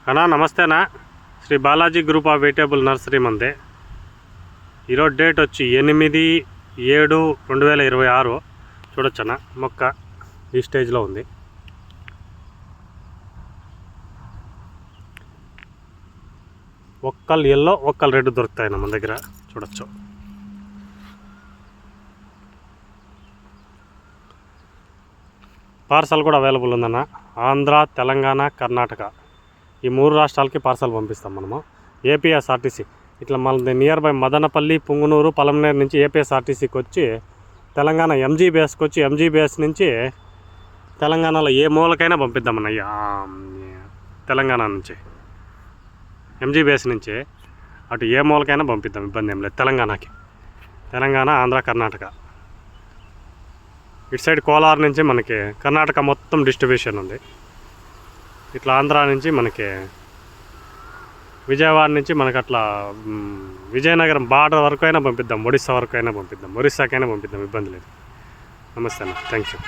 అన్నా నమస్తేనా. Sri Balaji group of vegetable nursery మంది. ఈరోజు డేట్ వచ్చి 8/7/2026. చూడొచ్చన్నా మొక్క ఈ స్టేజ్లో ఉంది. ఒక్కలు ఎల్లో ఒక్కలు రెడ్ దొరుకుతాయన్న మన దగ్గర. చూడొచ్చు. పార్సల్ కూడా అవైలబుల్ ఉందన్న. ఆంధ్ర, తెలంగాణ, కర్ణాటక ఈ 3 రాష్ట్రాలకి పార్సల్ పంపిస్తాం మనము. ఏపీఎస్ఆర్టీసీ ఇట్లా మన నియర్ బై మదనపల్లి, పుంగునూరు, పలమనేరు నుంచి ఏపీఎస్ఆర్టీసీకి వచ్చి తెలంగాణ ఎంజీబీఎస్కి వచ్చి ఎంజీబీఎస్ నుంచి తెలంగాణలో ఏ మూలకైనా పంపిద్దామన్న. తెలంగాణ నుంచి ఎంజీబీఎస్ నుంచి అటు ఏ మూలకైనా పంపిద్దాం, ఇబ్బంది ఏం లేదు. తెలంగాణ, ఆంధ్ర, కర్ణాటక. ఇటు సైడ్ కోలార్ నుంచి మనకి కర్ణాటక మొత్తం డిస్ట్రిబ్యూషన్ ఉంది. ఇట్లా ఆంధ్ర నుంచి మనకి విజయవాడ నుంచి మనకి అట్లా విజయనగరం బార్డర్ వరకు అయినా పంపిద్దాం, ఒడిస్సా వరకు అయినా పంపిద్దాం, ఒరిస్సాకైనా పంపిద్దాం, ఇబ్బంది లేదు. నమస్తే అన్న, థ్యాంక్ యూ.